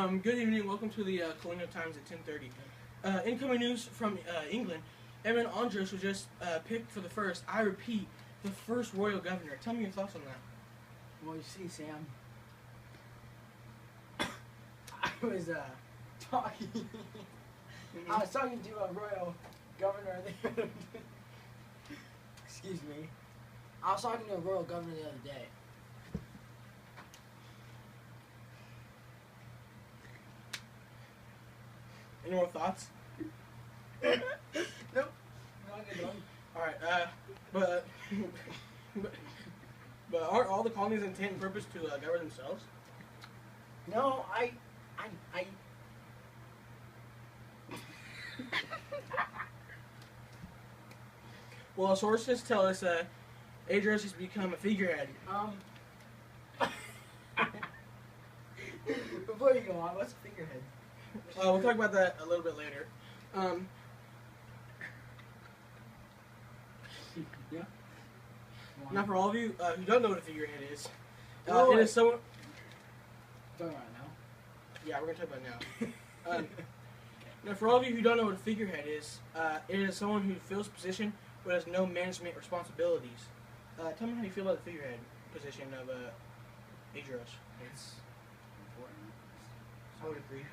Good evening. Welcome to the Colonial Times at 10:30. Incoming news from England. Evan Andros was just picked for the first. I repeat, the first royal governor. Tell me your thoughts on that. Well, you see, Sam, I was talking. I was talking to a royal governor. Excuse me. I was talking to a royal governor the other day. Any more thoughts? Nope. Not good one. All right. But aren't all the colonies intent and purpose to govern themselves? No, I. Well, sources tell us Adros has become a figurehead. Before you go on, what's a figurehead? We'll talk about that a little bit later. Yeah. Now, for all of you who don't know what a figurehead is, Oh, it is someone. Talking about it now. Yeah, we're gonna talk about it now. Now, for all of you who don't know what a figurehead is, it is someone who fills a position but has no management responsibilities. Tell me how you feel about the figurehead position of Adros. It's important. I would agree.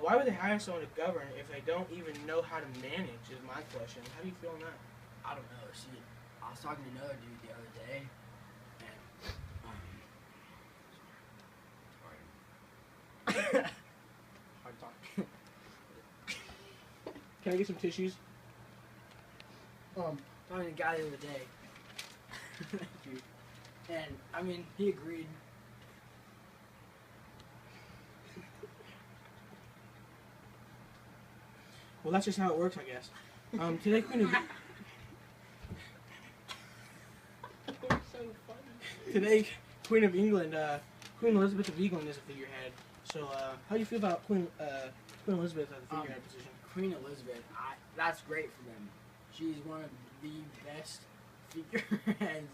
Why would they hire someone to govern if they don't even know how to manage? Is my question. How do you feel on that? I don't know. See, I was talking to another dude the other day, and Hard talk. Can I get some tissues? talking to a guy the other day. Thank you. And I mean, he agreed. Well, that's just how it works, I guess. Today, Queen of Today, Queen of England, Queen Elizabeth of England is a figurehead. So, how do you feel about Queen Elizabeth as a figurehead position? Queen Elizabeth, that's great for them. She's one of the best figureheads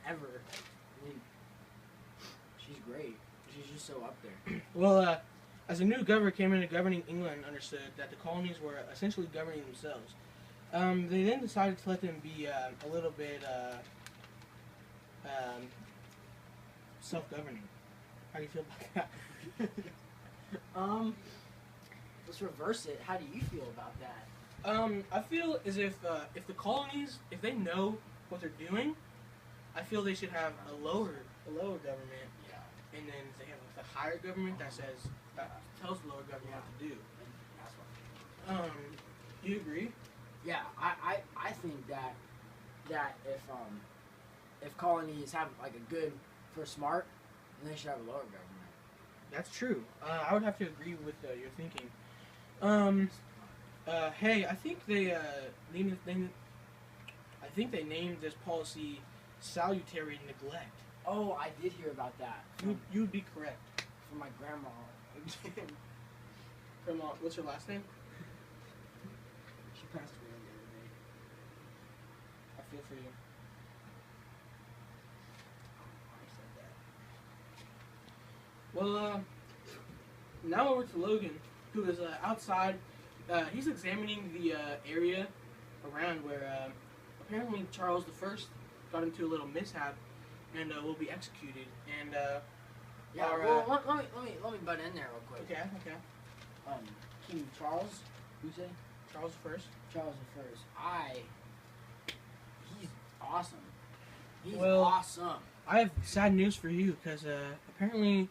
ever. I mean, she's great. She's just so up there. Well, as a new governor came into governing England, understood that the colonies were essentially governing themselves. They then decided to let them be a little bit self-governing. How do you feel about that? Let's reverse it. How do you feel about that? I feel as if the colonies, if they know what they're doing, I feel they should have a lower government, Yeah. and then they have a higher government that tells the lower government what to do. That's what. Do you agree? Yeah, I think that if colonies have like a good for smart, then they should have a lower government. That's true. I would have to agree with your thinking. Hey, I think they named this policy salutary neglect. Oh, I did hear about that. You would be correct. From my grandma. From what's her last name? She passed away the other day. I feel for you. I said that. Well, now over to Logan, who is outside. He's examining the area around where apparently Charles I got into a little mishap and will be executed. And Yeah. Well, let me butt in there real quick. okay. King Charles. Who say? Charles I. Charles I. He's awesome. He's Well, awesome. I have sad news for you because apparently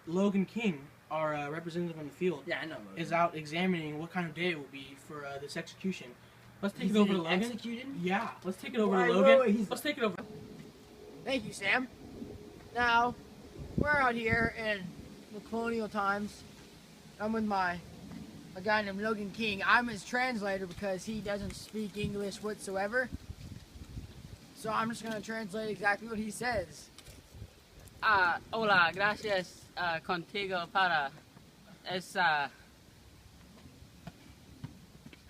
Logan King, our representative on the field, Yeah, I know. is out examining what kind of day it will be for this execution. Let's take He's it over to getting Logan. executed? Yeah, let's take it over Wait, to Logan. wait, Let's take it over. Thank you, Sam. Now, we're out here in the Colonial Times. I'm with a guy named Logan King. I'm his translator because he doesn't speak English whatsoever. So I'm just going to translate exactly what he says. Hola, gracias contigo para esa.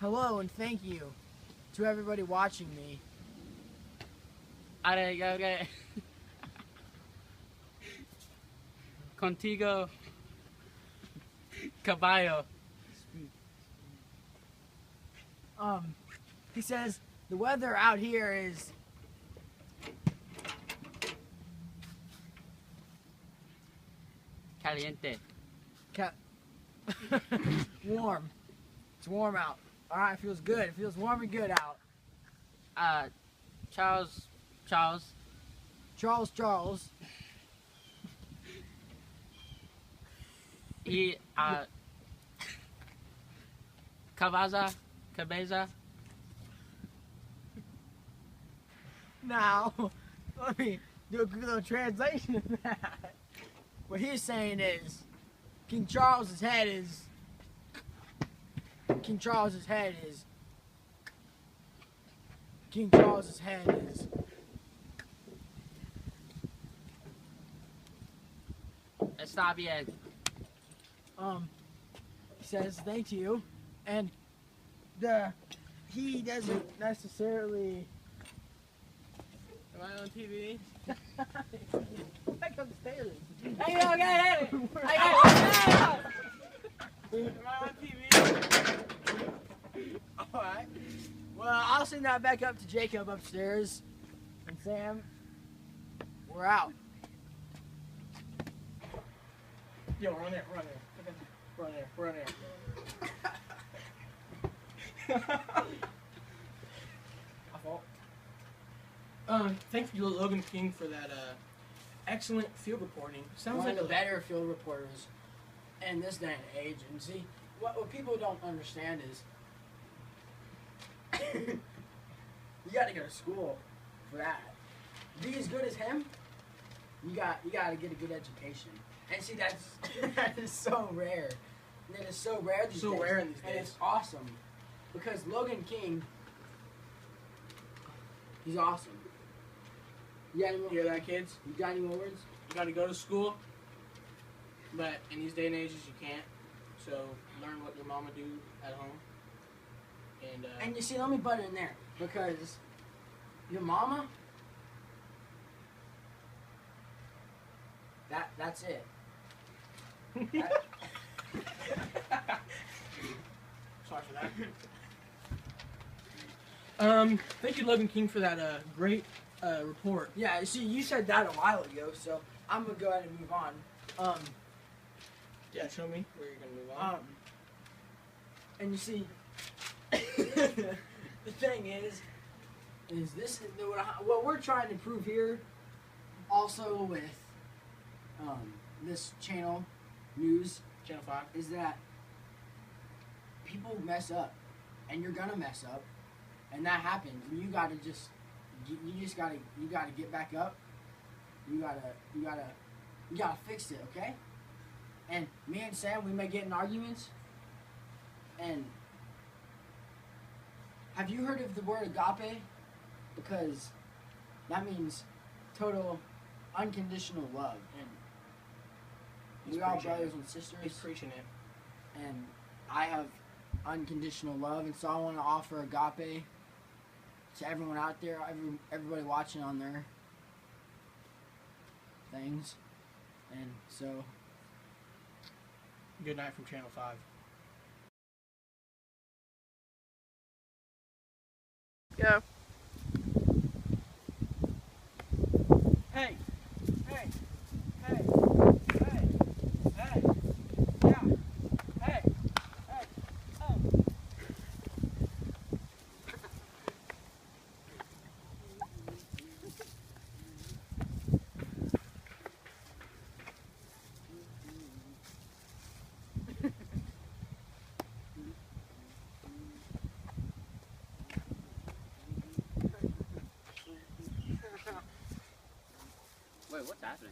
Hello and thank you to everybody watching me. Contigo Caballo. He says the weather out here is Caliente. warm. It's warm out. All right, it feels good. It feels warm and good out. Charles. Charles. He, Cabeza. Now, let me do a little translation of that. What he's saying is, King Charles's head is. King Charles's head is. Está bien. He says thank you, and he doesn't necessarily. Am I on TV? Back upstairs. Hey, okay. Am I on TV? All right. Well, I'll send that back up to Jacob upstairs, and Sam. We're out. Yo, we're on there. My fault. Thank you to Logan King for that excellent field reporting. Sounds One like of the better field reporters in this day and age. And see, what people don't understand is you got to go to school for that. To be as good as him, you got to get a good education. And see, that is so rare. That is so rare these days. So rare in these And days. it's awesome because Logan King, he's awesome. You got any more? You hear that, kids? You got any more words? You got to go to school, but in these day and ages, you can't. So learn what your mama do at home. And you see, let me butt in there because your mama, that's it. Sorry for that. Thank you, Logan King, for that great report. Yeah, see, you said that a while ago, so I'm gonna go ahead and move on. Yeah, show me where you're gonna move on. And you see, the thing is this what we're trying to prove here, also with this channel, news, Channel 5. is that people mess up, and you're gonna mess up, and that happens, and you gotta get back up. You gotta fix it, okay? And me and Sam, we may get in arguments. And have you heard of the word agape? Because that means total, unconditional love, and He's we all preaching brothers it. and sisters. He's preaching it. And I have unconditional love, and so I want to offer agape to everyone out there, everybody watching on their things. And so, Good night from Channel 5. go. Wait, what's happening?